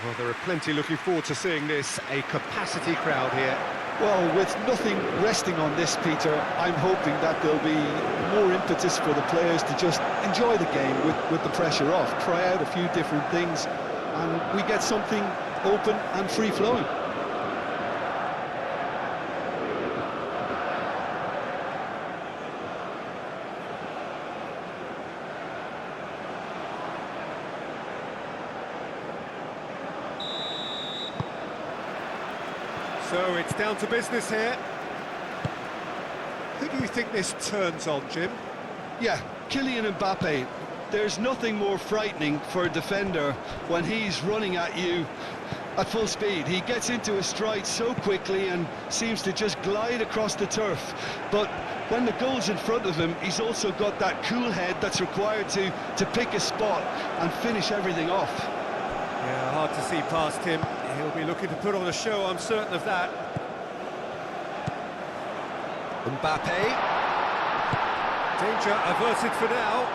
Well, there are plenty looking forward to seeing this. A capacity crowd here. Well, with nothing resting on this, Peter, I'm hoping that there'll be more impetus for the players to just enjoy the game with the pressure off, try out a few different things, and we get something open and free-flowing. So it's down to business here. Who do you think this turns on, Jim? Yeah, Kylian Mbappe. There's nothing more frightening for a defender when he's running at you at full speed. He gets into a stride so quickly and seems to just glide across the turf. But when the goal's in front of him, he's also got that cool head that's required to pick a spot and finish everything off. Yeah, hard to see past him. He'll be looking to put on a show, I'm certain of that. Mbappe. Danger averted for now.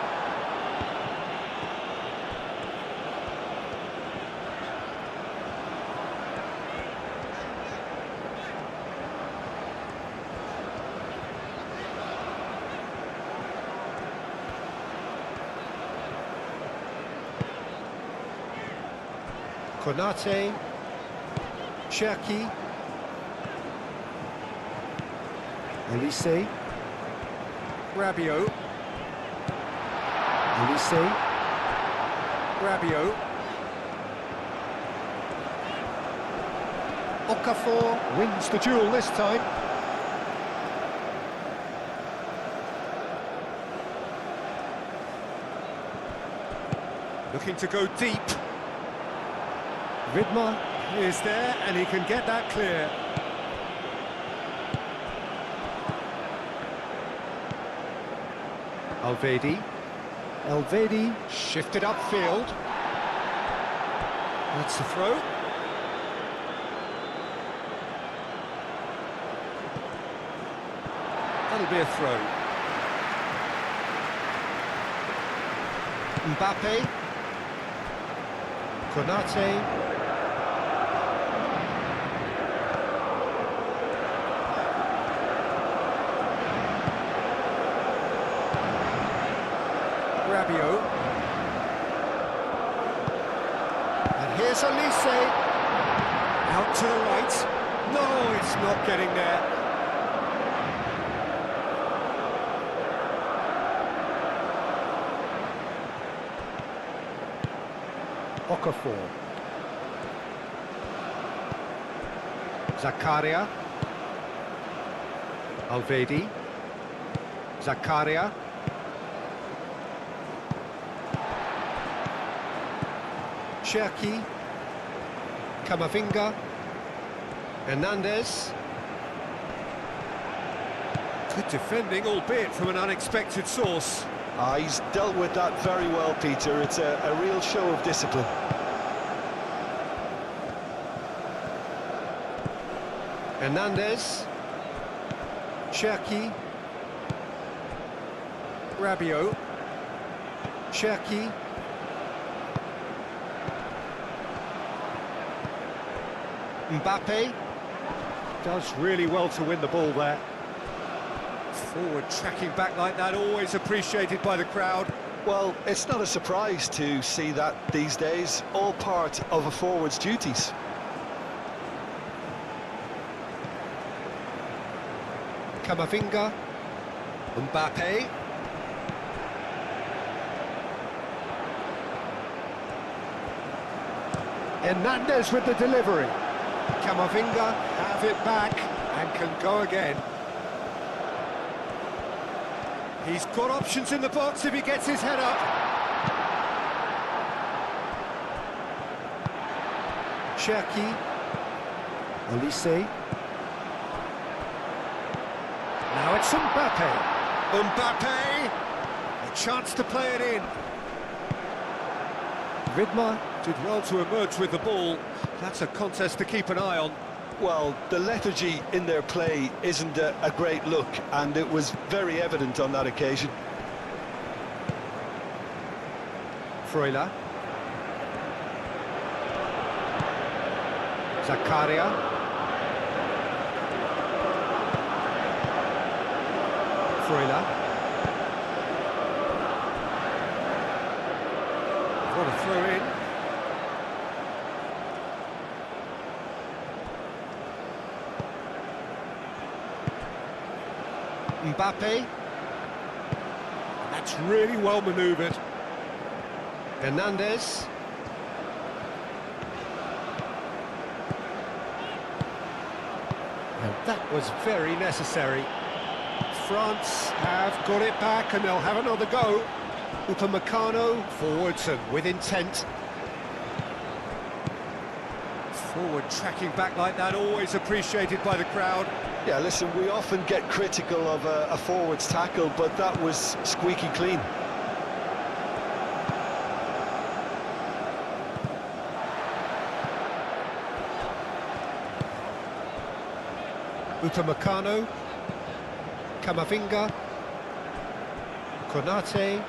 Konate. Cherki. Elise. Rabiot. Elise. Rabiot. Okafor wins the duel this time. Looking to go deep. Vidmar is there, and he can get that clear. Elvedi shifted upfield. That's the throw. That'll be a throw. Mbappe. Konate. Rabiot. And here's Elise. Out to the right. No, it's not getting there. Okafor. Zakaria. Alvedi. Zakaria. Cherki, Camavinga, Hernandez. Good defending, albeit from an unexpected source. He's dealt with that very well, Peter. It's a real show of discipline. Hernandez, Cherki, Rabiot, Cherki. Mbappe does really well to win the ball there. Forward tracking back like that, always appreciated by the crowd. Well, it's not a surprise to see that these days, all part of a forward's duties. Camavinga, Mbappe. Hernandez with the delivery. Camavinga have it back and can go again. He's got options in the box if he gets his head up. Cherki. Elise. Now it's Mbappe. Mbappe! A chance to play it in. Vidmar did well to emerge with the ball. That's a contest to keep an eye on. Well, the lethargy in their play isn't a great look, and it was very evident on that occasion. Freuler. Zakaria. Freuler. What a throw in. Mbappe. That's really well manoeuvred. Hernandez. And that was very necessary. France have got it back and they'll have another go. Upamecano forwards and with intent. Forward tracking back like that, always appreciated by the crowd. Yeah, listen, we often get critical of a forward's tackle, but that was squeaky clean. Upamecano, Camavinga, Konate,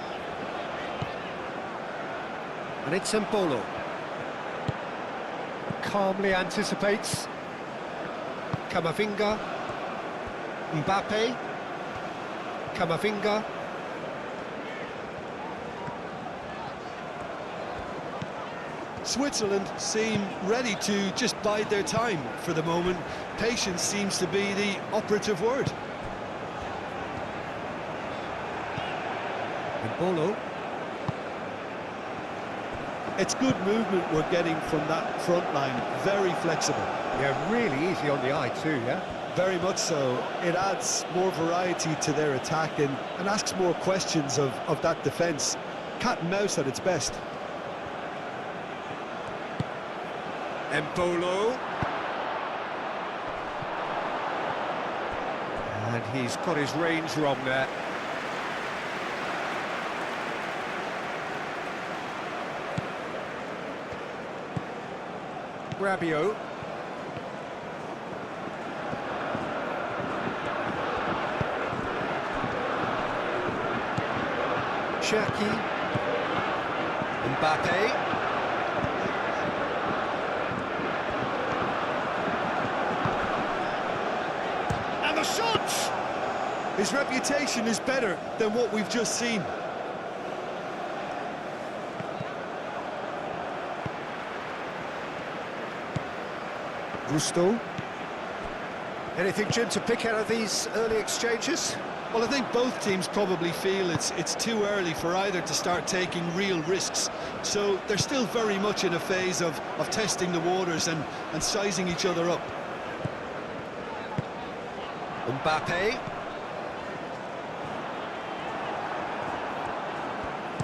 and it's Embolo. Calmly anticipates. Camavinga, Mbappe, Camavinga. Switzerland seem ready to just bide their time for the moment. Patience seems to be the operative word. Embolo. It's good movement we're getting from that front line, very flexible. Yeah, really easy on the eye too, yeah? Very much so. It adds more variety to their attack and asks more questions of that defence. Cat and mouse at its best. Embolo. And he's got his range wrong there. Rabiot. Cherki. Mbappe. And the shot! His reputation is better than what we've just seen. Gusto. Anything, Jim, to pick out of these early exchanges? Well, I think both teams probably feel it's too early for either to start taking real risks. So they're still very much in a phase of testing the waters and sizing each other up. Mbappe.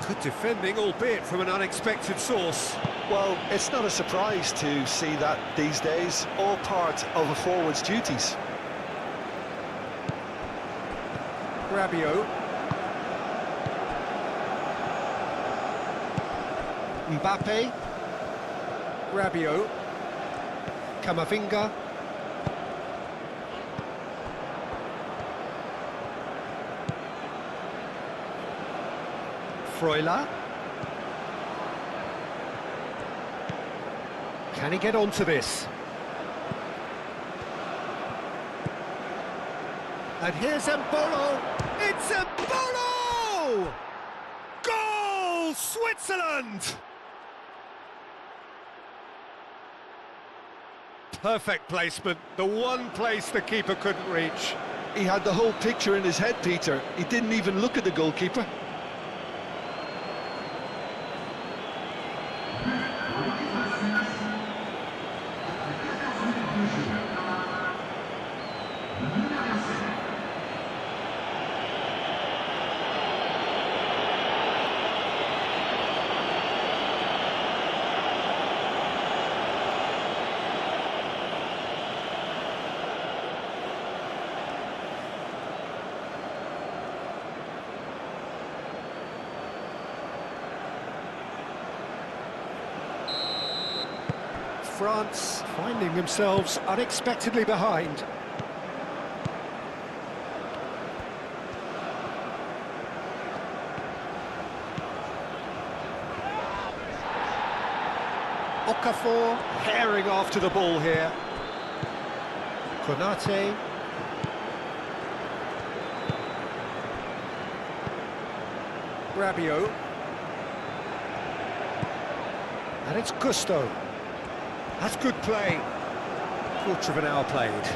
Good defending, albeit from an unexpected source. Well, it's not a surprise to see that these days, all part of a forward's duties. Rabiot. Mbappe. Rabiot. Camavinga. Freuler. Can he get onto this? And here's Embolo. It's Embolo! Goal, Switzerland! Perfect placement, the one place the keeper couldn't reach. He had the whole picture in his head, Peter. He didn't even look at the goalkeeper. France finding themselves unexpectedly behind. Okafor herring after the ball here. Konate. Rabiot. And it's Gusto. That's good play. Quarter of an hour played.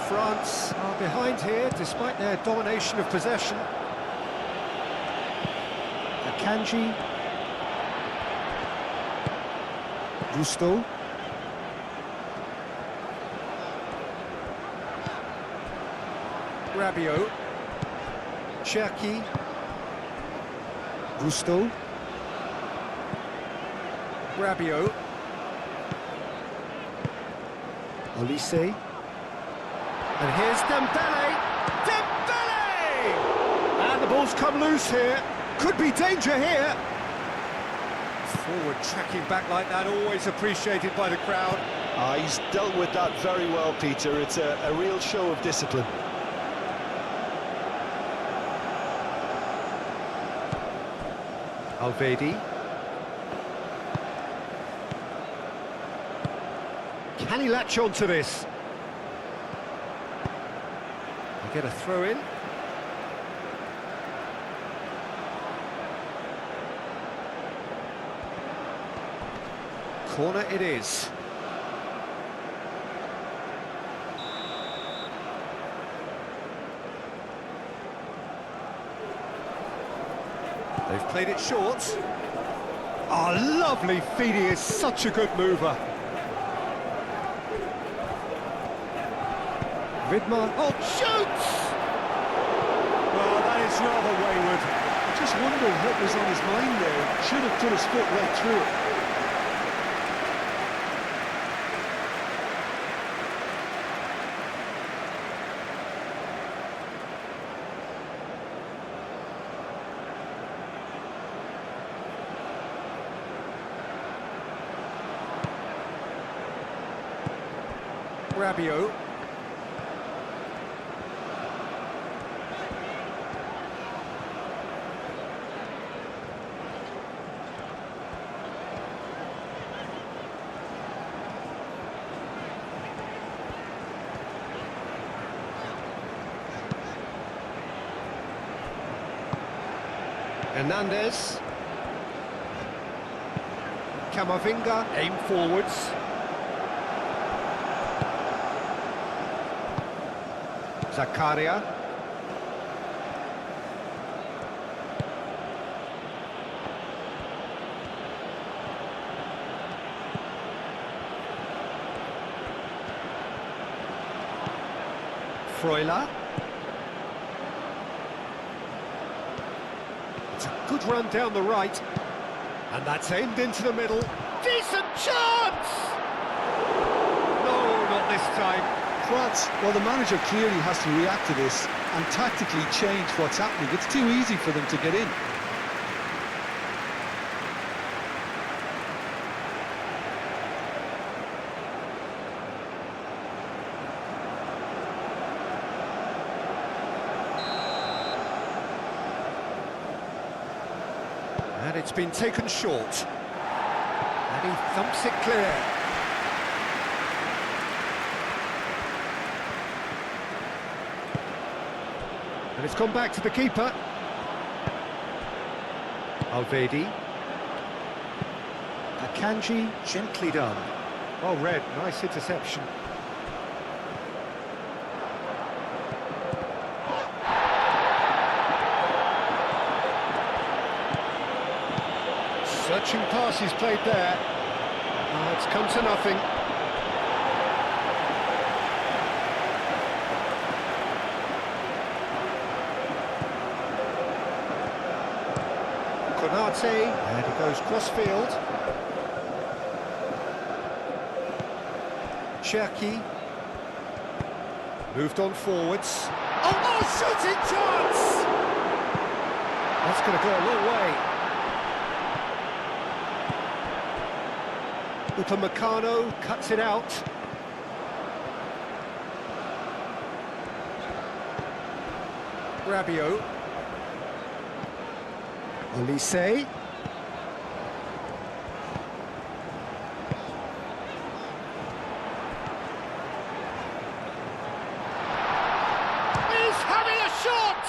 France are behind here, despite their domination of possession. Akanji. Gusto. Rabiot. Cherki. Gusto. Rabiot. Olise. And here's Dembele. Dembele! And the ball's come loose here. Could be danger here. Forward tracking back like that, always appreciated by the crowd. He's dealt with that very well, Peter. It's a real show of discipline. Alvedi. Can he latch on to this? They get a throw in. Corner it is. They've played it short. Oh, lovely feed, he is such a good mover. Vidmar, oh, shoots! Well, that is rather wayward. I just wonder what was on his mind there. Should have put his foot right through it. Rabiot. Hernandez. Camavinga, aim forwards. Zakaria. Freuler. It's a good run down the right. And that's aimed into the middle. Decent chance! No, not this time. France, well, the manager clearly has to react to this and tactically change what's happening. It's too easy for them to get in. And it's been taken short. And he thumps it clear. And it's gone back to the keeper. Alvedi. Akanji, gently done. Well read, nice interception. Searching pass he's played there. Oh, it's come to nothing. Konate, and he goes cross-field. Cherki. Moved on forwards. Oh, shooting chance! That's going to go a long way. Upamecano cuts it out. Rabiot. Olise. shot!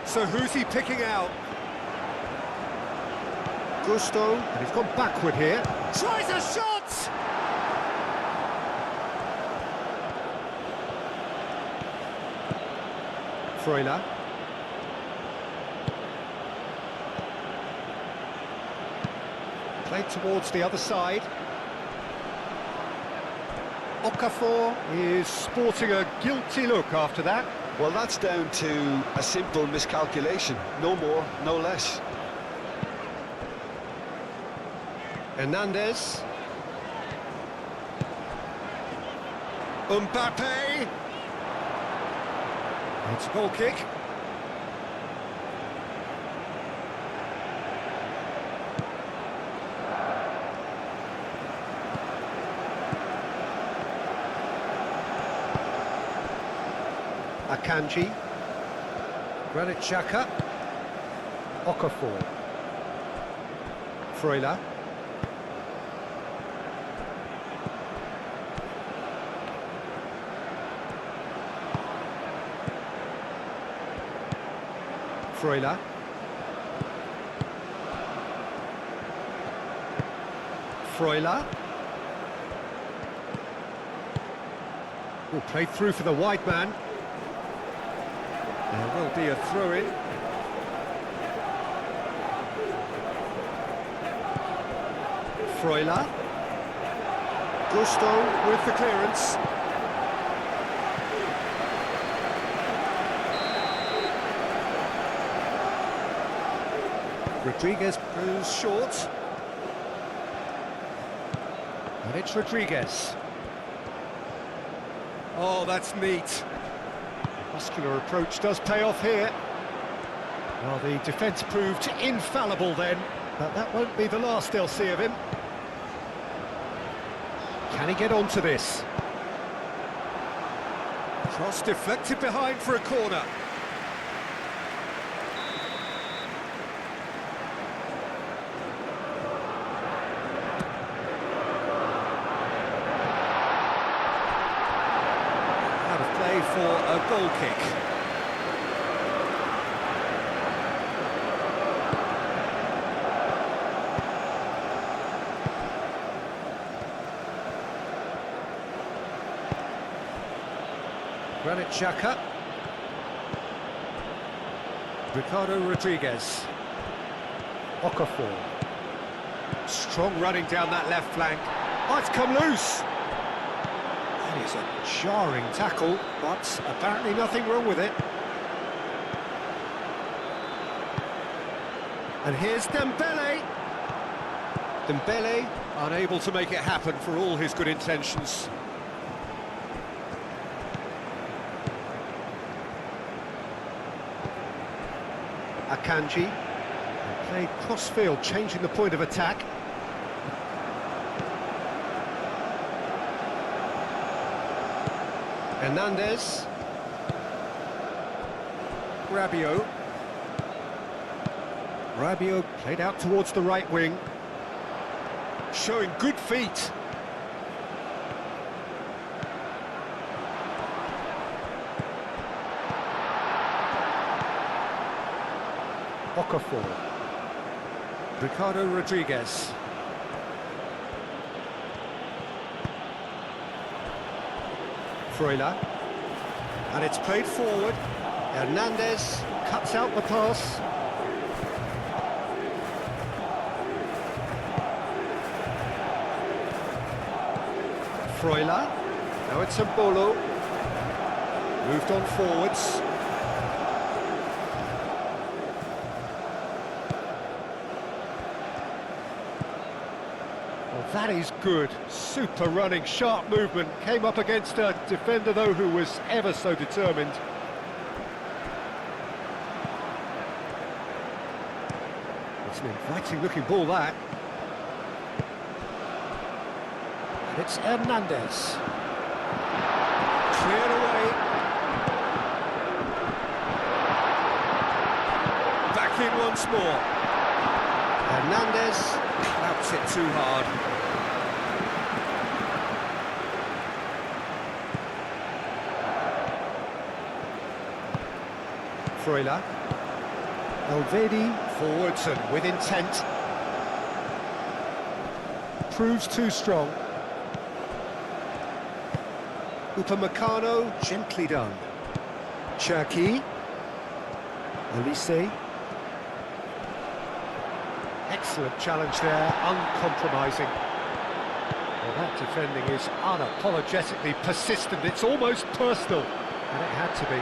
So who's he picking out? Gusto, and he's gone backward here. Tries a shot! Freuler. Played towards the other side. Okafor is sporting a guilty look after that. Well, that's down to a simple miscalculation. No more, no less. Hernandez. Mbappe. It's a goal kick. Akanji. Granit Xhaka. Okafor. Freuler. Freuler. Freuler. Oh, played through for the wide man. There will be a throw-in. Freuler. Gusto with the clearance. Rodriguez goes short. And it's Rodriguez. Oh, that's neat. Muscular approach does pay off here. Well, the defence proved infallible then, but that won't be the last they'll see of him. Can he get onto this? Cross deflected behind for a corner. Out of play for a goal kick. Granit Xhaka. Ricardo Rodriguez. Okafor. Strong running down that left flank. Oh, it's come loose. That is a jarring tackle, but apparently nothing wrong with it. And here's Dembele. Dembele unable to make it happen for all his good intentions. Akanji, played cross-field, changing the point of attack. Hernandez. Rabiot. Rabiot played out towards the right wing. Showing good feet. Okafor. Ricardo Rodriguez. Freuler. And it's played forward. Hernandez cuts out the pass. Freuler. Now it's Mbolo. Moved on forwards. That is good. Super running, sharp movement. Came up against a defender, though, who was ever so determined. It's an inviting-looking ball, that. And it's Hernandez. Cleared away. Back in once more. Hernandez claps it too hard. Freuler. Elvedi forwards and with intent. Proves too strong. Upamecano, gently done. Cherki. Olise. Excellent challenge there, uncompromising. Well, that defending is unapologetically persistent. It's almost personal, and it had to be.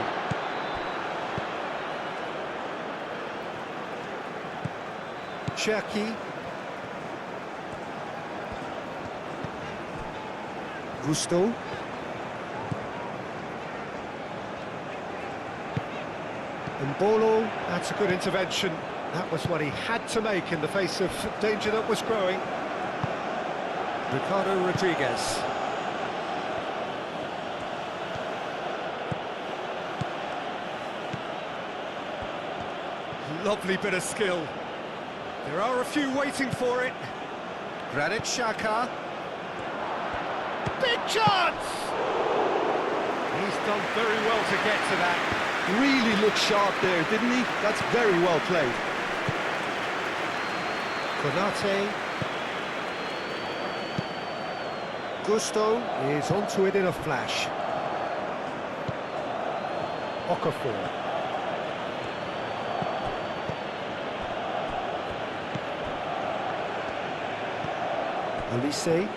Cherki. Gusto. And Bolo, that's a good intervention. That was what he had to make in the face of danger that was growing. Ricardo Rodriguez. Lovely bit of skill. There are a few waiting for it. Granit Xhaka. Big chance! He's done very well to get to that. Really looked sharp there, didn't he? That's very well played. Konate. Gusto is onto it in a flash. Okafor. Olise.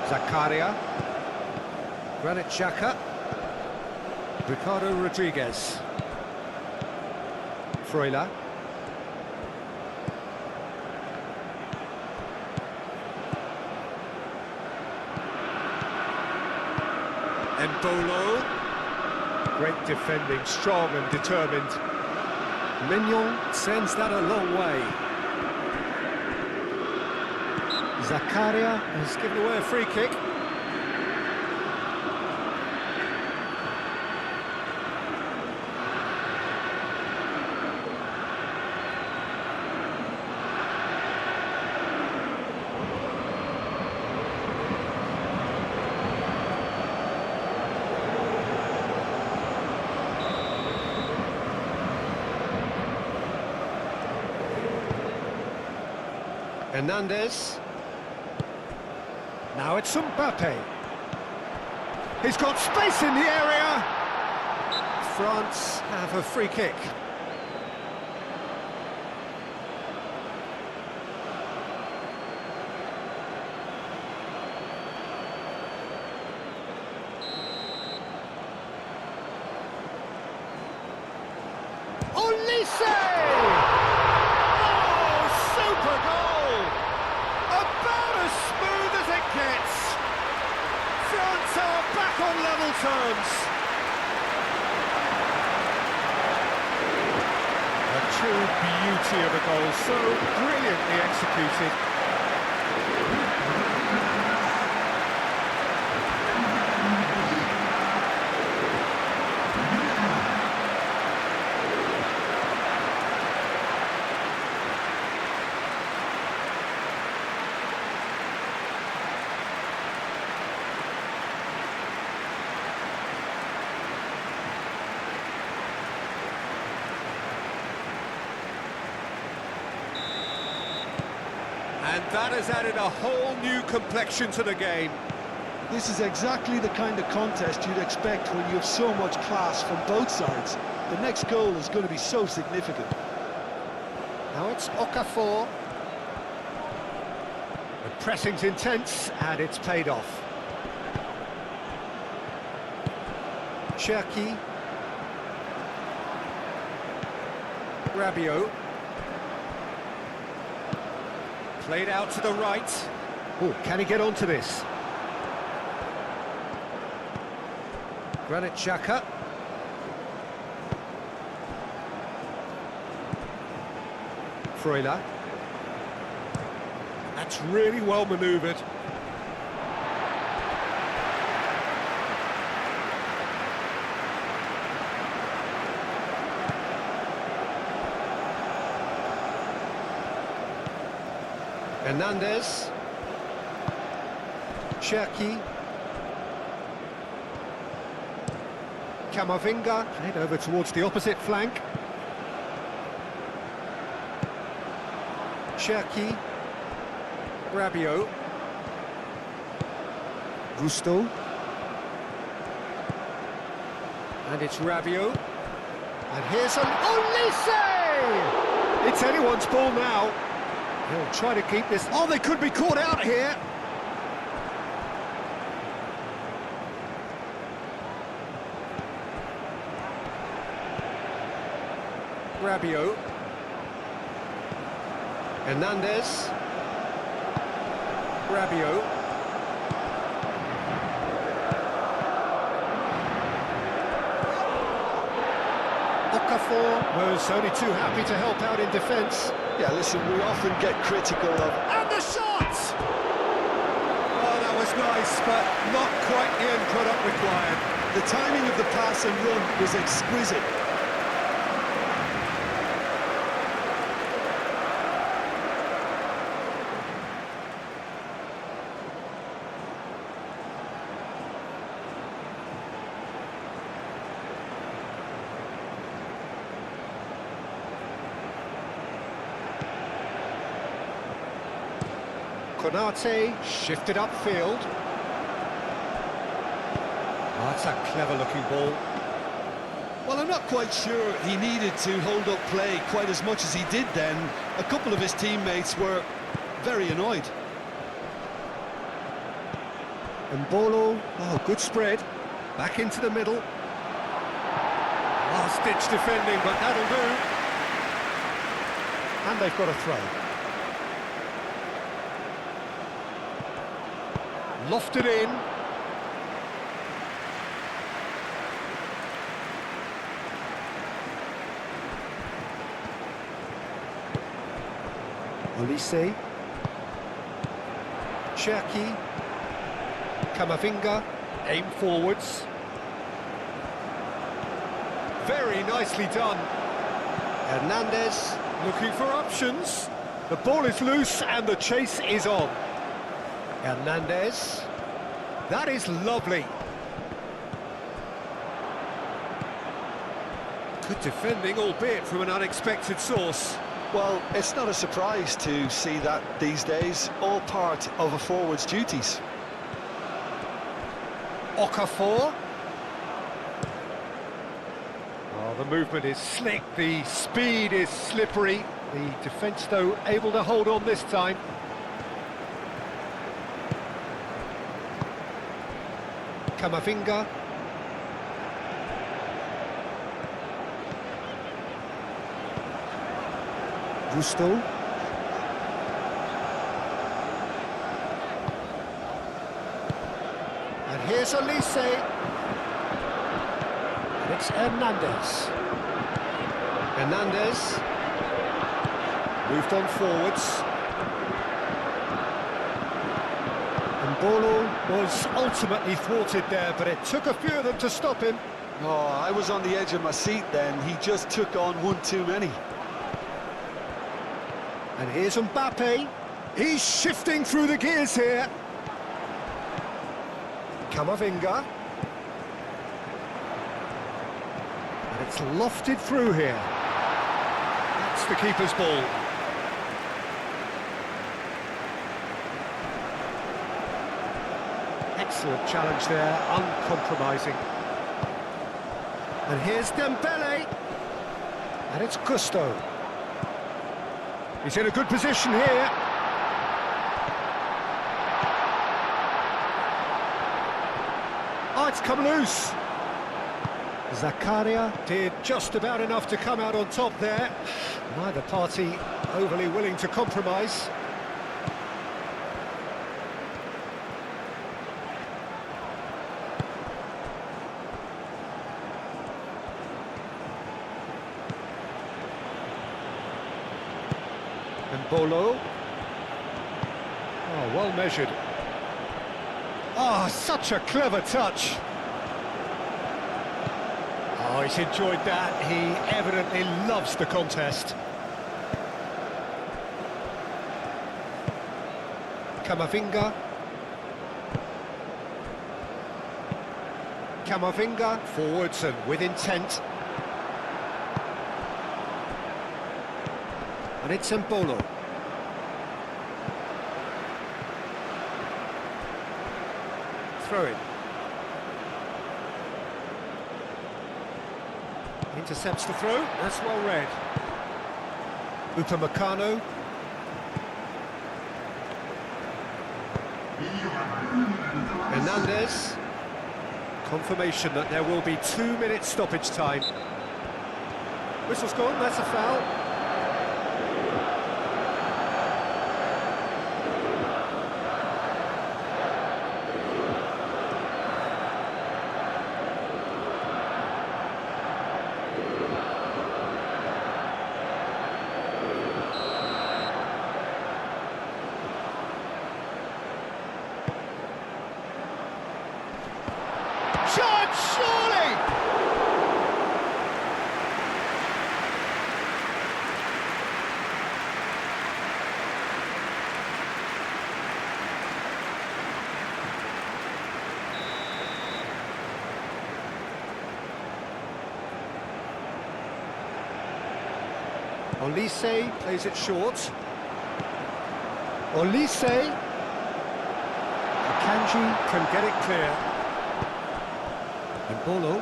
Zakaria. Granit Xhaka. Ricardo Rodriguez. Freuler. Embolo. Great defending, strong and determined. Mignon sends that a long way. Zakaria has given away a free kick. Hernandez. Now it's Mbappe. He's got space in the area. France have a free kick. Olise! Oh, super goal! About as smooth as it gets. France are back on level terms. A true beauty of a goal, so brilliantly executed. And that has added a whole new complexion to the game. This is exactly the kind of contest you'd expect when you have so much class from both sides. The next goal is going to be so significant. Now it's Okafor. The pressing's intense, and it's paid off. Cherki. Rabiot. Played out to the right. Oh, can he get onto this? Granit Xhaka. Freuler. That's really well manoeuvred. Hernandez. Cherki. Camavinga, played over towards the opposite flank. Cherki, Rabiot, Gusto, and it's Rabiot, and here's an Olise! It's anyone's ball now. He'll try to keep this. Oh, they could be caught out here. Rabiot, Hernandez, Rabiot, Okafor was only too happy to help out in defence. Yeah, listen, we often get critical of... And the shot! Oh, that was nice, but not quite the end product required. The timing of the pass and run was exquisite. Konate shifted upfield. Oh, that's a clever-looking ball. Well, I'm not quite sure he needed to hold up play quite as much as he did then. A couple of his teammates were very annoyed. Mbolo, oh, good spread. Back into the middle. Last-ditch defending, but that'll do. And they've got a throw. Lofted in. Olise. Cherki. Camavinga. Aim forwards. Very nicely done. Hernandez looking for options. The ball is loose and the chase is on. Hernandez. That is lovely. Good defending, albeit from an unexpected source. Well, it's not a surprise to see that these days, all part of a forward's duties. Okafor. Oh, the movement is slick, the speed is slippery. The defence, though, able to hold on this time. Camavinga. Gusto. And here's Olise. And it's Hernandez. Hernandez. Moved on forwards. Mbolo was ultimately thwarted there, but it took a few of them to stop him. Oh, I was on the edge of my seat then. He just took on one too many. And here's Mbappe. He's shifting through the gears here. Camavinga. And it's lofted through here. That's the keeper's ball. Excellent challenge there, uncompromising. And here's Dembele. And it's Gusto. He's in a good position here. Oh, it's come loose. Zakaria did just about enough to come out on top there. Neither party overly willing to compromise. Mbolo. Oh, well measured. Oh, such a clever touch. Oh, he's enjoyed that. He evidently loves the contest. Camavinga. Camavinga, forwards and with intent. And it's Mbolo. Throw in. Intercepts the throw, that's well read. Upamecano. Hernandez. Confirmation that there will be 2 minutes stoppage time. Whistle's gone, that's a foul. Shot, surely! Olise plays it short. Olise. Akanji can get it clear. Mbolo.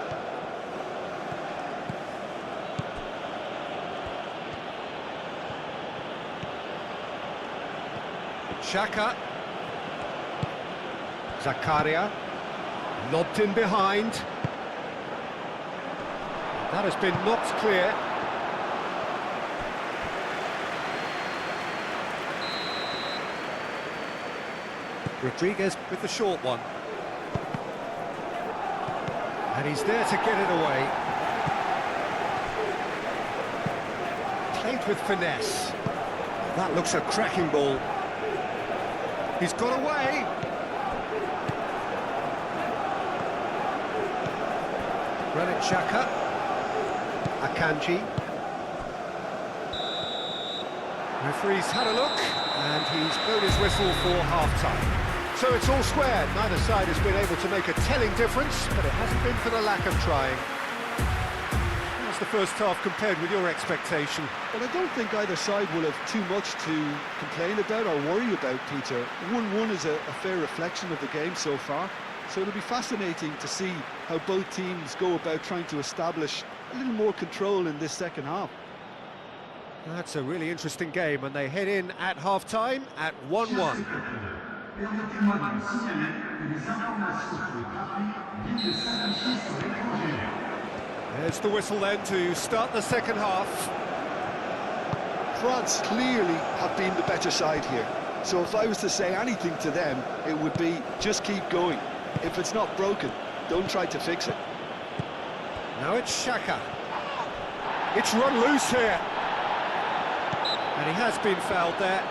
Xhaka. Zakaria. Lobbed in behind. That has been knocked clear. Rodriguez with the short one. And he's there to get it away. Played with finesse. That looks a cracking ball. He's got away. Granit Xhaka. Akanji. Referee's had a look, and he's blown his whistle for half-time. So it's all square. Neither side has been able to make a telling difference, but it hasn't been for the lack of trying. How's the first half compared with your expectation? Well, I don't think either side will have too much to complain about or worry about, Peter. 1-1 is a fair reflection of the game so far, so it'll be fascinating to see how both teams go about trying to establish a little more control in this second half. That's a really interesting game, and they head in at half-time at 1-1. There's the whistle then to start the second half. France clearly have been the better side here, so if I was to say anything to them, it would be just keep going. If it's not broken, don't try to fix it. Now it's Xhaka. It's run loose here. And he has been fouled there.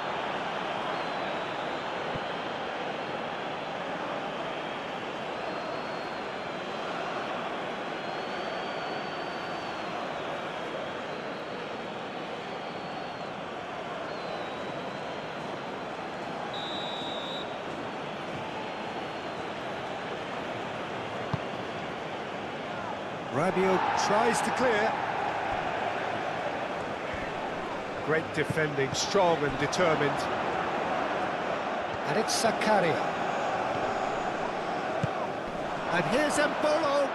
Rabiot tries to clear. Great defending, strong and determined. And it's Zakaria. And here's Mbolo.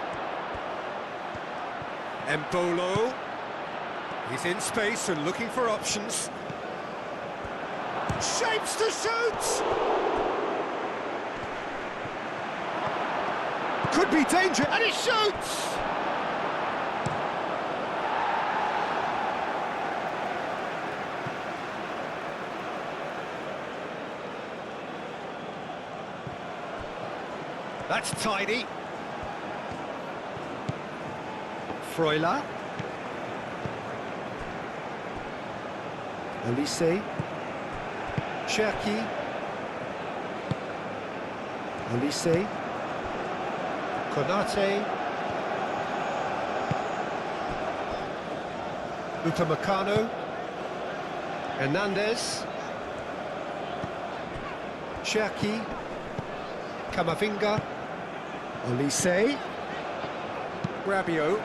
Mbolo. He's in space and looking for options. Shapes to shoot! Could be danger, and he shoots! That's tidy. Freuler. Olise. Cherki. Olise. Konate. Upamecano. Hernandez. Cherki. Camavinga. Olise. Rabiot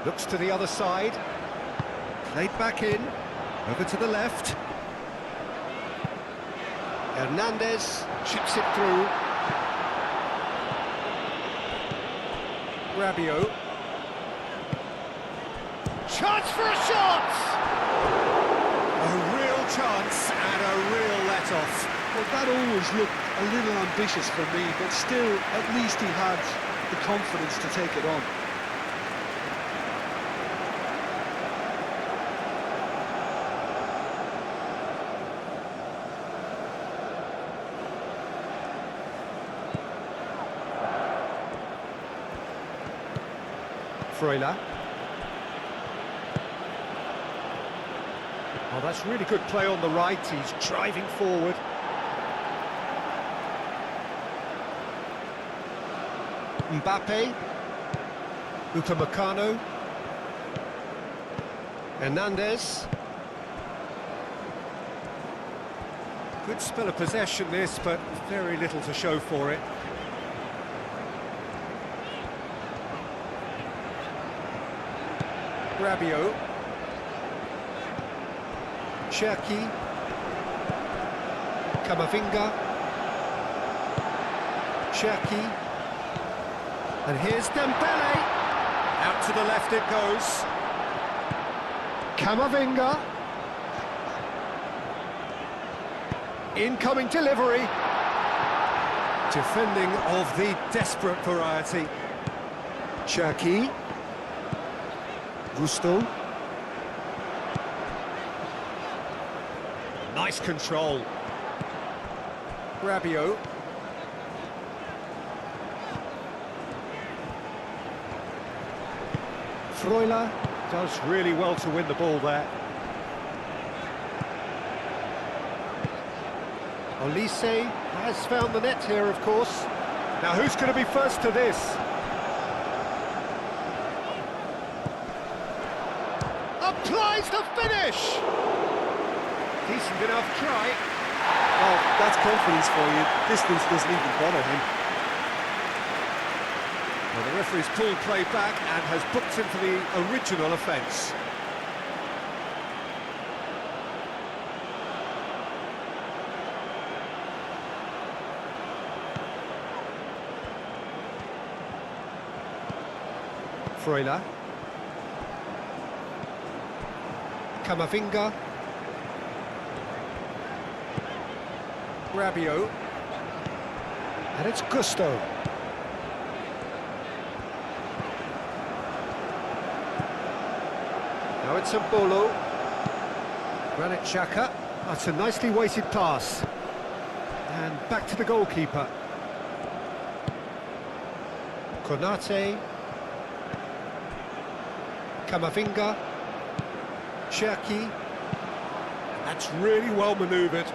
looks to the other side. Played back in. Over to the left. Hernandez chips it through. Rabiot. Chance for a shot! A real chance and a real let-off. Well, that always looked a little ambitious for me, but still, at least he had the confidence to take it on. Freuler. Oh, that's really good play on the right. He's driving forward. Mbappe. Upamecano. Hernandez. Good spell of possession this, but very little to show for it. Rabiot. Cherki. Camavinga. Cherki. And here's Dembele. Out to the left it goes. Camavinga. Incoming delivery. Defending of the desperate variety. Cherki. Gusto. Nice control. Rabiot. Freuler does really well to win the ball there. Olise has found the net here, of course. Now who's going to be first to this? Applies the finish! Decent enough try. Well, that's confidence for you. Distance doesn't even bother him. Well, the referee's pulled play back and has booked him for the original offence. Freuler. Camavinga. Rabiot. And it's Gusto. Now it's Mbolo. Granit Xhaka. That's a nicely weighted pass. And back to the goalkeeper. Konate. Camavinga. Cherki. That's really well manoeuvred.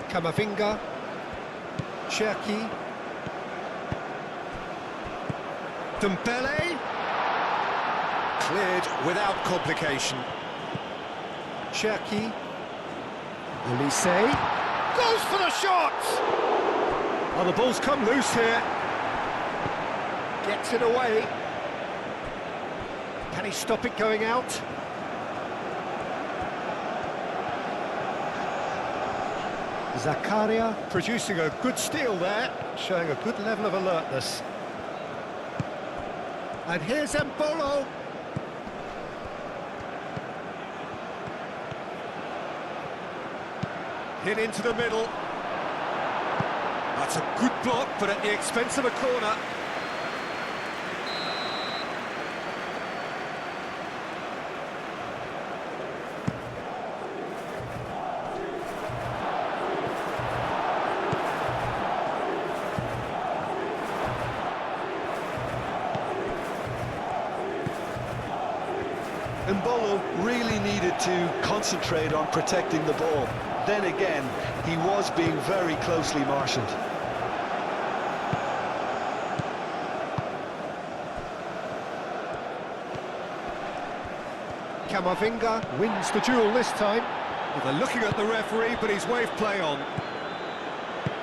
Camavinga. Cherki. Dembele. Cleared without complication. Cherki. Olise. Goes for the shot! Oh, the ball's come loose here. Gets it away. Can he stop it going out? Zakaria producing a good steal there, showing a good level of alertness. And here's Mbolo. Hit into the middle. That's a good block, but at the expense of a corner. Mbolo really needed to concentrate on protecting the ball. Then again, he was being very closely marshalled. Camavinga wins the duel this time. Well, they're looking at the referee, but he's waved play on.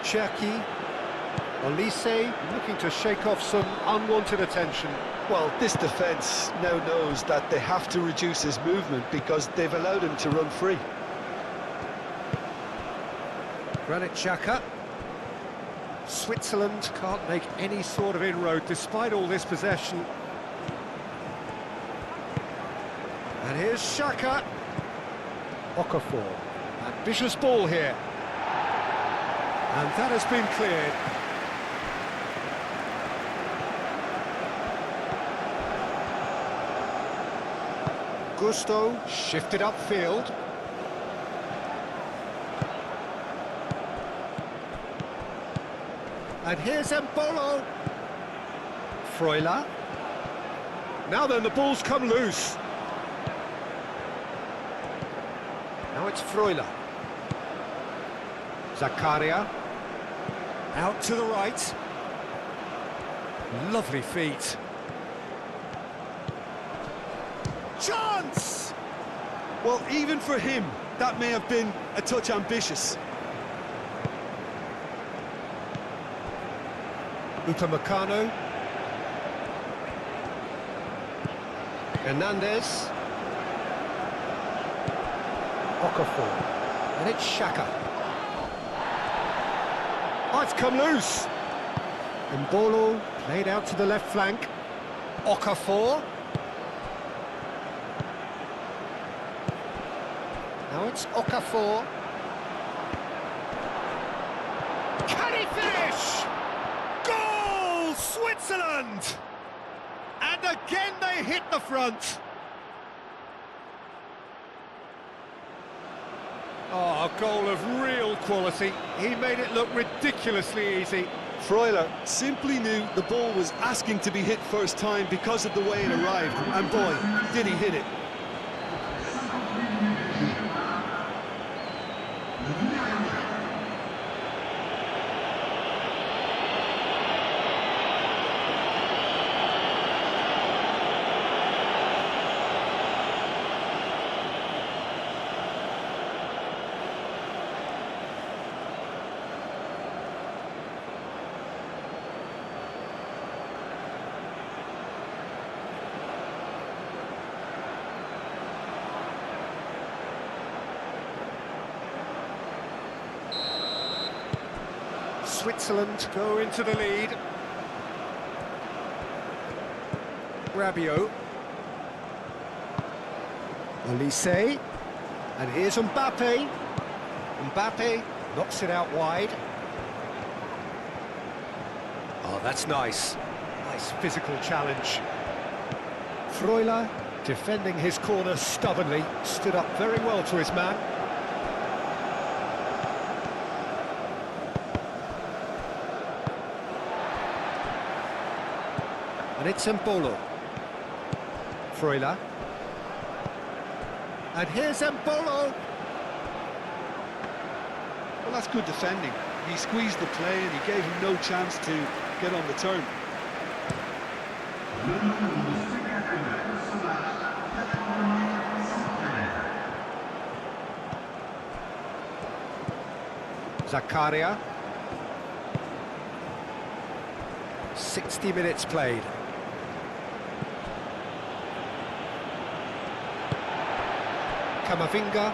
Cherki. Olise looking to shake off some unwanted attention. Well, this defence now knows that they have to reduce his movement because they've allowed him to run free. Granit Xhaka. Switzerland can't make any sort of inroad despite all this possession. And here's Xhaka. Okafor. Ambitious ball here. And that has been cleared. Gusto shifted upfield. And here's Embolo. Freuler. Now then, the ball's come loose. Now it's Freuler. Zakaria. Out to the right. Lovely feet. Chance! Well, even for him, that may have been a touch ambitious. Upamecano. Hernandez. Okafor. And it's Xhaka. Oh, it's come loose. Embolo played out to the left flank. Okafor. Now it's Okafor. Can he finish? Goal, Switzerland! And again they hit the front. Oh, a goal of real quality. He made it look ridiculously easy. Freuler simply knew the ball was asking to be hit first time because of the way it arrived. And boy, did he hit it. Switzerland go into the lead. Rabiot. Olise. And here's Mbappe. Mbappe knocks it out wide. Oh, that's nice. Nice physical challenge. Freuler, defending his corner stubbornly, stood up very well to his man. And it's Embolo. Freuler. And here's Embolo. Well, that's good defending. He squeezed the play and he gave him no chance to get on the turn. Zakaria. 60 minutes played. Camavinga.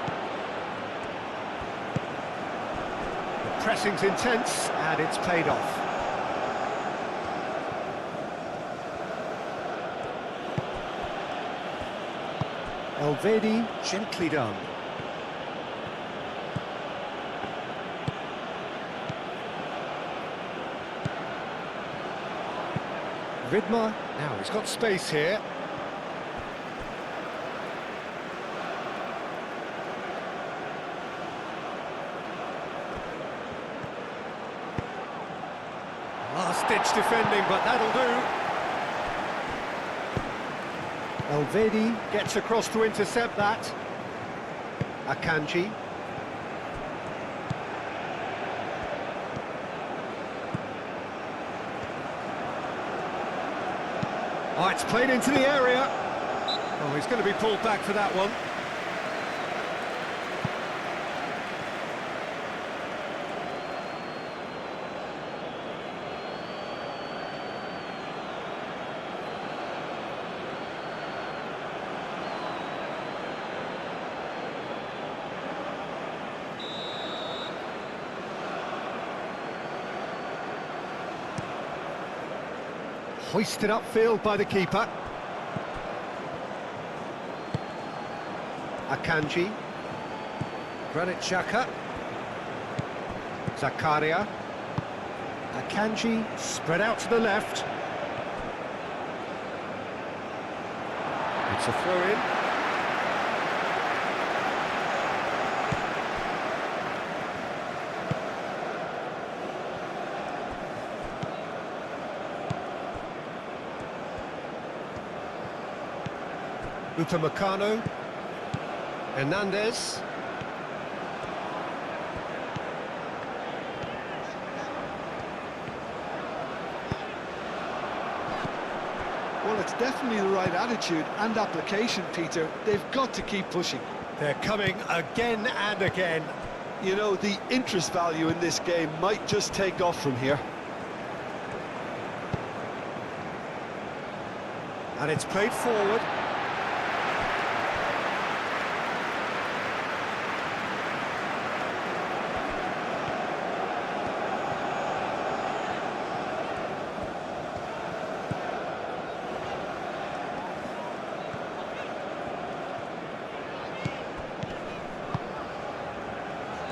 The pressing's intense and it's paid off. Elvedi, gently done. Vidmar, now he's got space here. Last-ditch defending, but that'll do. Elvedi gets across to intercept that. Akanji. Oh, it's played into the area. Oh, he's going to be pulled back for that one. Hoisted upfield by the keeper. Akanji. Granit Xhaka. Zakaria. Akanji spread out to the left. It's a throw-in. Upamecano. Hernandez. Well, it's definitely the right attitude and application, Peter. They've got to keep pushing. They're coming again and again. You know, the interest value in this game might just take off from here. And it's played forward.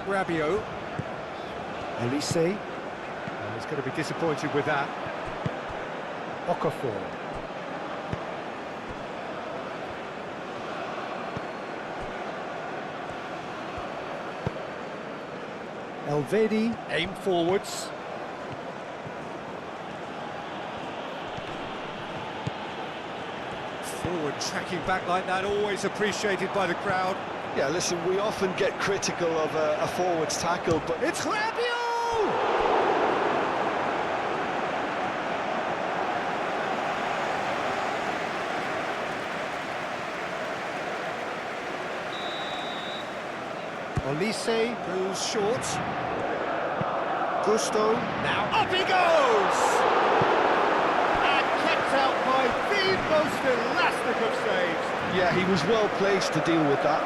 Rabiot. Elise. He's going to be disappointed with that. Okafor. Elvedi, aim forwards. Forward tracking back like that, always appreciated by the crowd. Yeah, listen, we often get critical of a forward's tackle, but It's Rabiot! Olise goes short. Gusto, now up he goes! And kept out by the most elastic of saves. yeah, he was well placed to deal with that.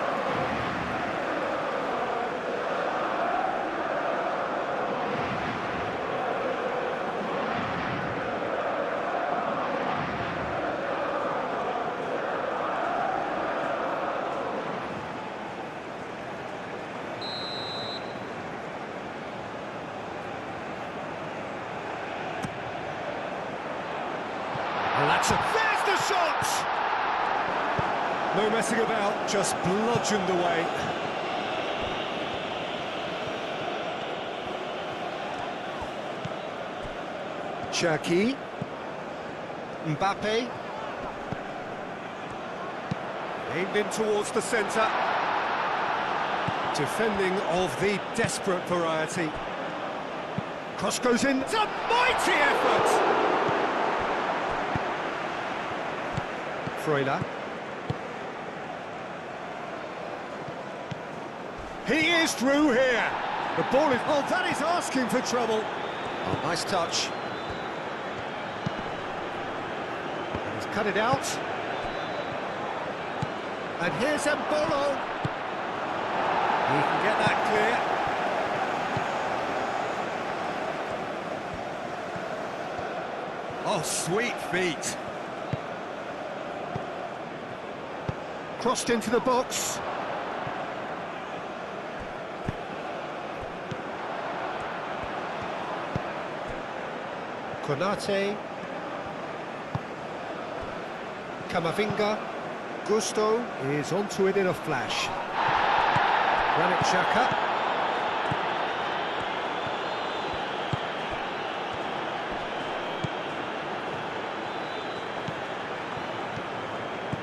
And that's it. There's the shot! No messing about, just bludgeoned away. Cherki. Mbappe. Aimed in towards the centre. Defending of the desperate variety. Cross goes in. It's a mighty effort! Freuler. He is through here. The ball is... Oh, that is asking for trouble. Oh, nice touch. And he's cut it out. And here's Embolo. He can get that clear. Oh, sweet feet. Crossed into the box. Konate. Camavinga. Gusto is onto it in a flash. Granit Xhaka.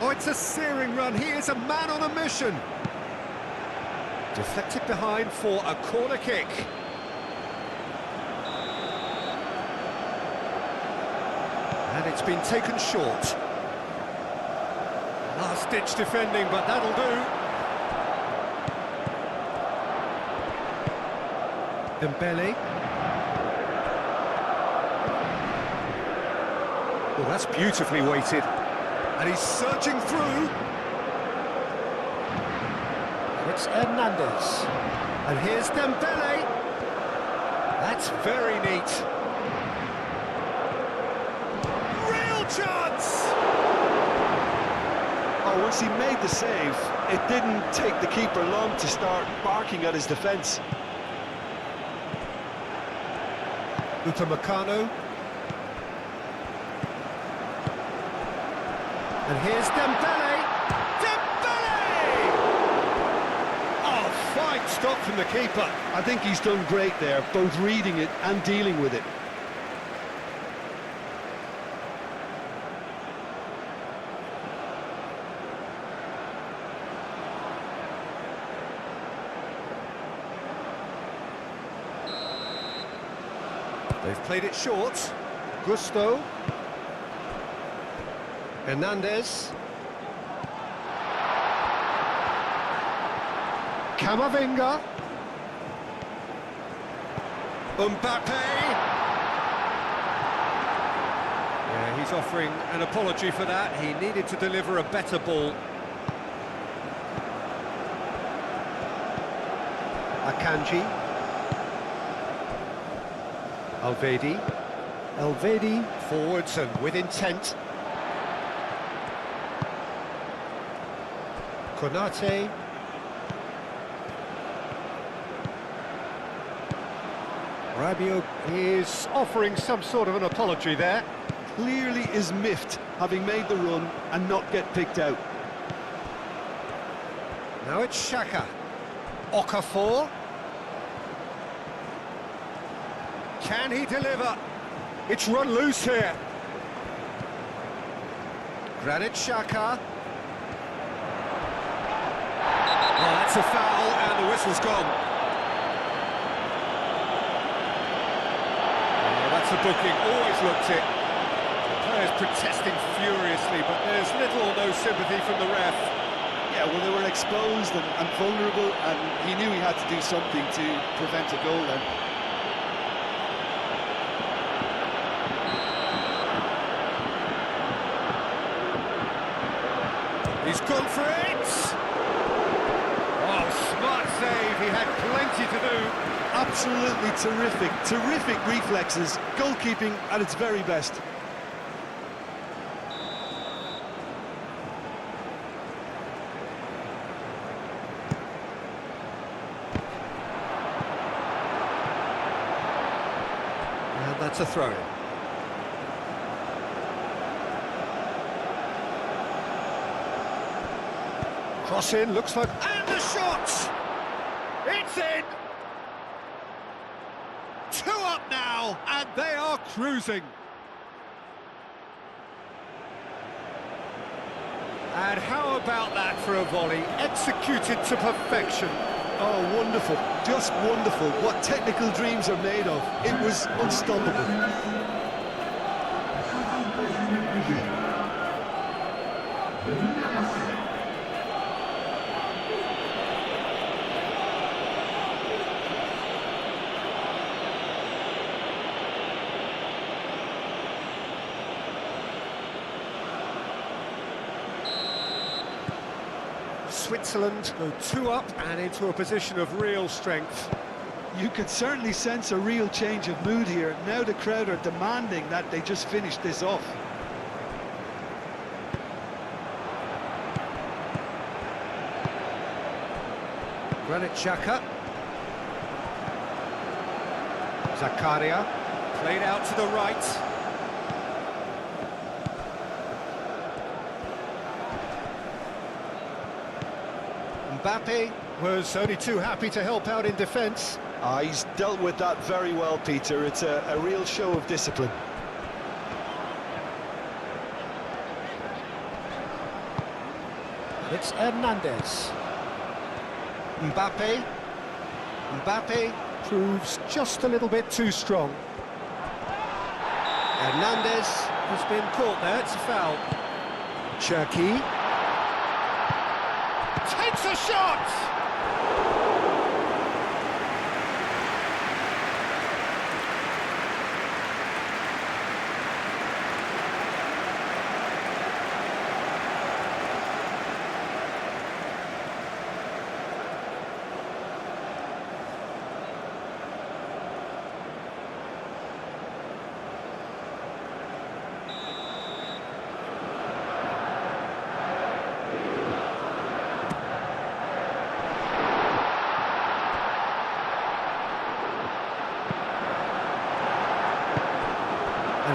Oh, it's a searing run. He is a man on a mission. Deflected behind for a corner kick. And it's been taken short. Last-ditch defending, but that'll do. Dembele. Oh, that's beautifully weighted. And he's searching through. It's Hernandez. And here's Dembele. That's very neat. Real chance! Oh, once he made the save, it didn't take the keeper long to start barking at his defence. Upamecano. And here's Dembele! Dembele! Oh, fine stop from the keeper. I think he's done great there, both reading it and dealing with it. They've played it short. Gusto. Hernandez. Camavinga. Mbappe. Yeah, he's offering an apology for that. He needed to deliver a better ball. Akanji. Elvedi forwards and with intent. Konate. Rabiot is offering some sort of an apology there. Clearly is miffed, having made the run and not get picked out. Now it's Xhaka. Okafor. Can he deliver? It's run loose here. Granit Xhaka. Oh, that's a foul, and the whistle's gone. Oh, that's a booking, always looked it. The players protesting furiously, but there's little or no sympathy from the ref. Yeah, well, they were exposed and vulnerable, and he knew he had to do something to prevent a goal then. He's gone for it! Oh, smart save, he had plenty to do. Absolutely terrific reflexes, goalkeeping at its very best. And that's a throw-in. Cross in, looks like... And the shot! It's in! 2 up now, and they are cruising. And how about that for a volley? Executed to perfection. Oh, wonderful, just wonderful. What technical dreams are made of. It was unstoppable. Switzerland go 2 up and into a position of real strength. You could certainly sense a real change of mood here. Now the crowd are demanding that they just finish this off. Granit Xhaka. Zakaria. Played out to the right. Mbappe was only too happy to help out in defence. He's dealt with that very well, Peter. It's a real show of discipline. It's Hernandez. Mbappe. Mbappe proves just a little bit too strong. Hernandez has been caught there, it's a foul. Cherki. Takes a shot!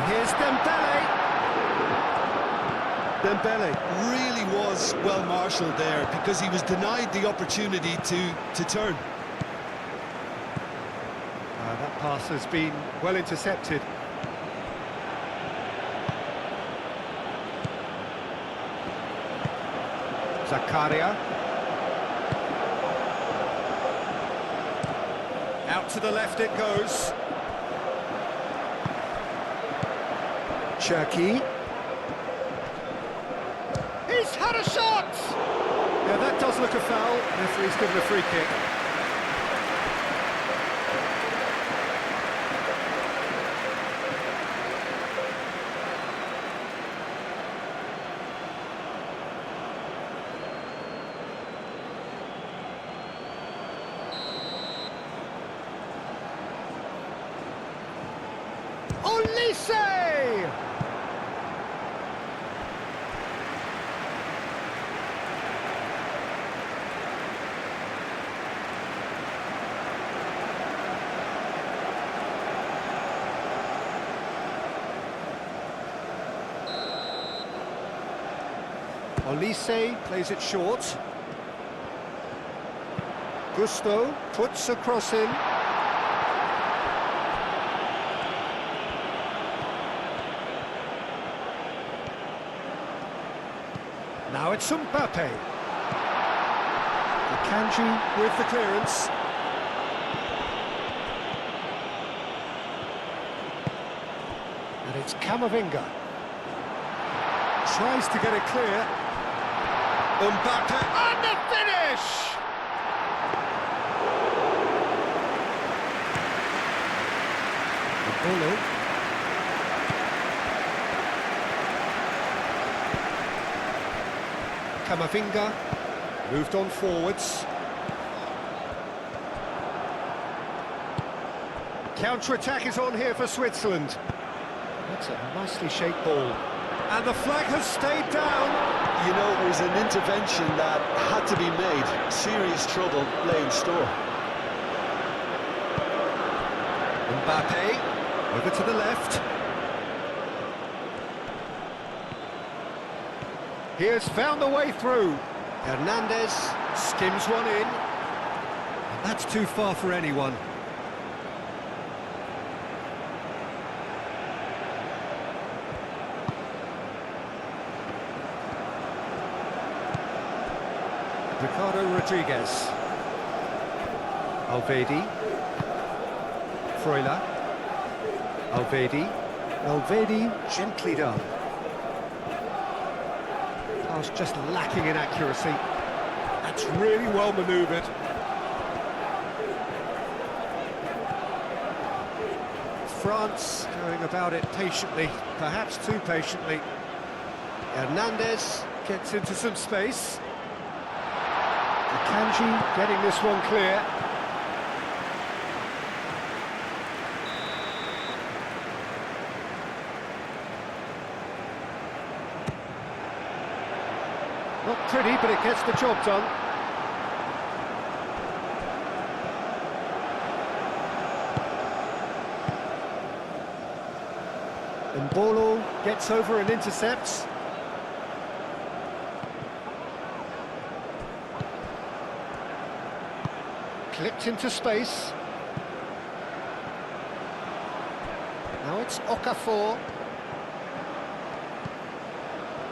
here's Dembele. Dembele really was well marshalled there because he was denied the opportunity to turn. That pass has been well intercepted. Zakaria. Out to the left it goes. Cherky. He's had a shot! Yeah, that does look a foul. Referee's given a free kick. Olise! Olise plays it short. Gusto puts a cross in. Now it's Mbappe. Akanji with the clearance. And it's Camavinga. Tries to get it clear. Mbappe and the finish! Apollo. Camavinga moved on forwards. Counter-attack is on here for Switzerland. That's a nicely shaped ball. And the flag has stayed down. You know, it was an intervention that had to be made. Serious trouble lay in store. Mbappe, over to the left. He has found the way through. Hernandez skims one in. And that's too far for anyone. Ricardo Rodriguez. Alvedi. Freuler. Alvedi. Alvedi, gently done. Pass just lacking in accuracy. That's really well manoeuvred. France going about it patiently, perhaps too patiently. Hernandez gets into some space. Akanji getting this one clear. Not pretty, but it gets the job done. Mbolo gets over and intercepts. Clipped into space. Now it's Okafor.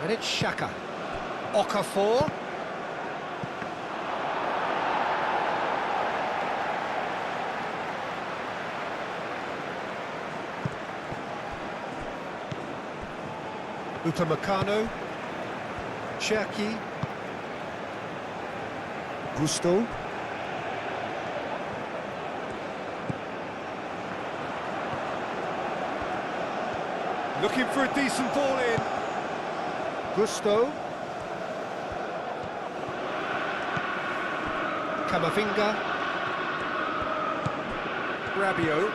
And it's Xhaka. Okafor. Upamecano. Cherky. Gusto. Looking for a decent ball in. Gusto. Camavinga. Rabiot.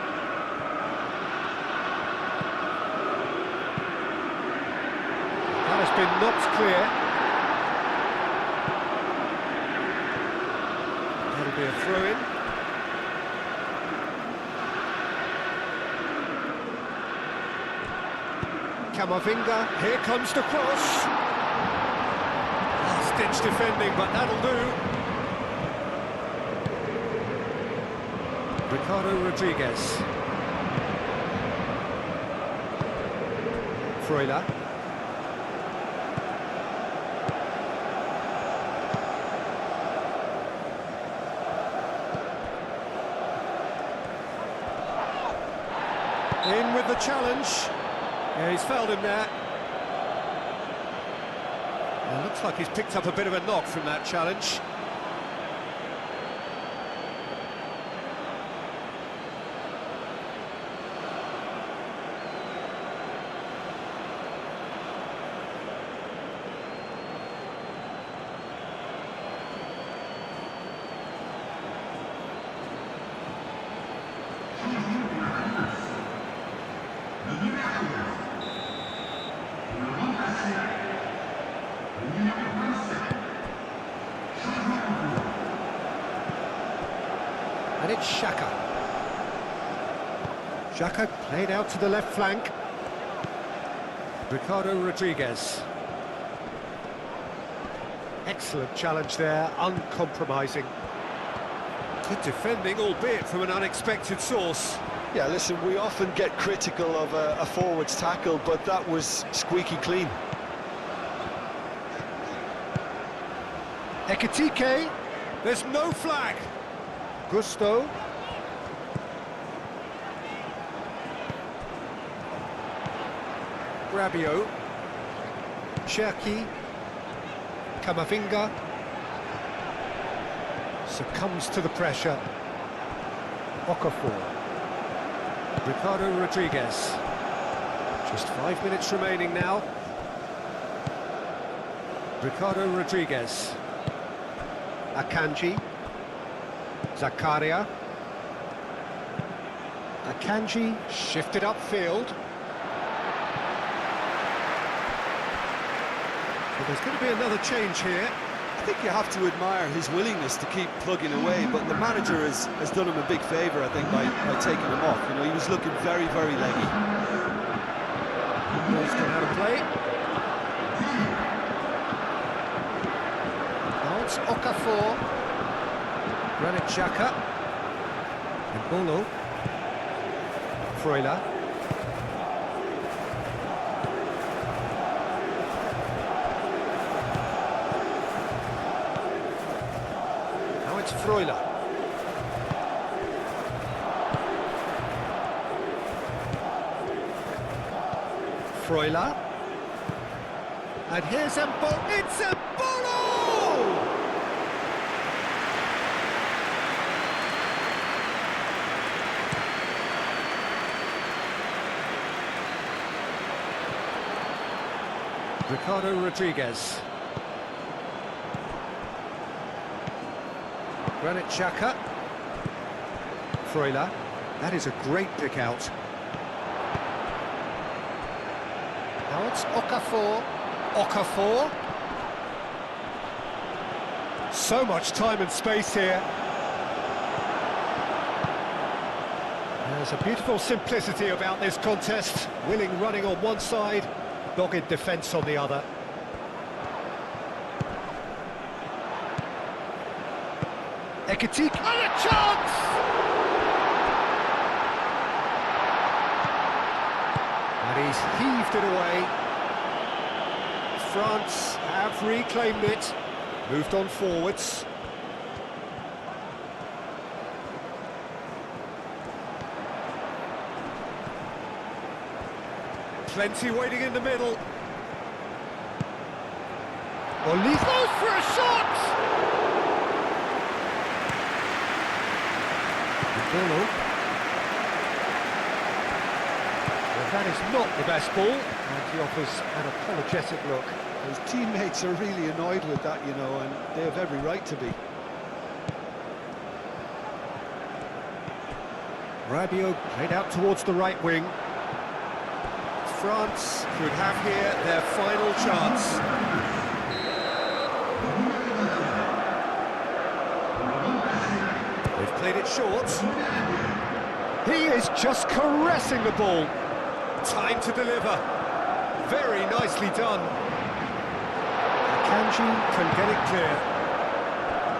That has been knocked clear. That'll be a throw-in. Camavinga, here comes the cross. Last-ditch defending, but that'll do. Ricardo Rodriguez. Freuler. In with the challenge. Yeah, he's fouled him there. Well, looks like he's picked up a bit of a knock from that challenge. And it's Xhaka. Xhaka played out to the left flank. Ricardo Rodriguez. Excellent challenge there, uncompromising. Good defending, albeit from an unexpected source. Yeah, listen, we often get critical of a forward's tackle, but that was squeaky clean. Ekitike, there's no flag. Gusto. Rabiot. Cherki. Camavinga. Succumbs to the pressure. Okafor. Ricardo Rodriguez. Just 5 minutes remaining now. Ricardo Rodriguez. Akanji. Zakaria. Akanji shifted upfield. Well, there's going to be another change here. I think you have to admire his willingness to keep plugging away, but the manager has done him a big favour, I think, by taking him off. You know, he was looking very, very leggy. Ball's gone out of play. Now it's Okafor. Granit Xhaka. And Bolo. Freuler. Now it's Freuler. Freuler. And here's Embolo. It's Embolo! Ricardo Rodriguez. Granit Xhaka. Freuler. That is a great pick out. Now it's Okafor. Okafor. So much time and space here. There's a beautiful simplicity about this contest. Willing running on one side, dogged defence on the other. Ekitike, and a chance! And he's heaved it away. France have reclaimed it, moved on forwards. Plenty waiting in the middle. Oli goes for a shot! Well, that is not the best ball, and he offers an apologetic look. His teammates are really annoyed with that, you know, and they have every right to be. Rabiot played out towards the right wing. France could have here their final chance. They've played it short. He is just caressing the ball. Time to deliver. Very nicely done. Kanji can get it clear.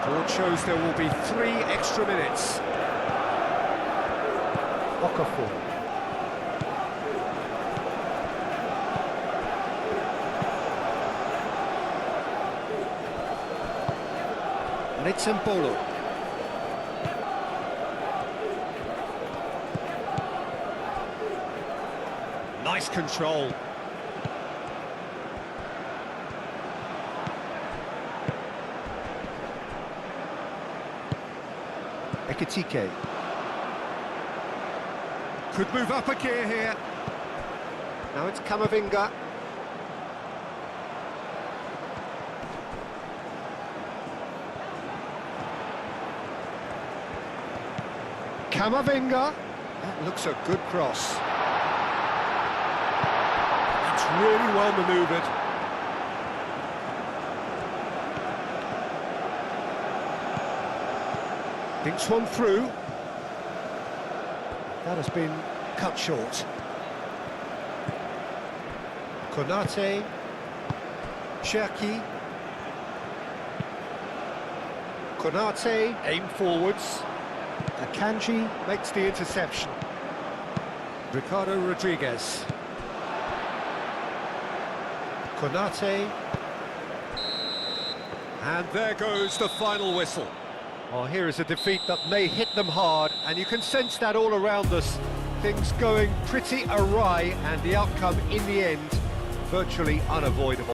Board shows there will be 3 extra minutes. Okafor. Nitsembolo. Nice control. Ekitike. Could move up a gear here. Now it's Camavinga. Camavinga. That looks a good cross. That's really well manoeuvred. Thinks one through. That has been cut short. Konate. Cherki. Konate, aim forwards. Akanji makes the interception. Ricardo Rodriguez. Konate. And there goes the final whistle. Well, here is a defeat that may hit them hard, and you can sense that all around us. Things going pretty awry, and the outcome in the end virtually unavoidable.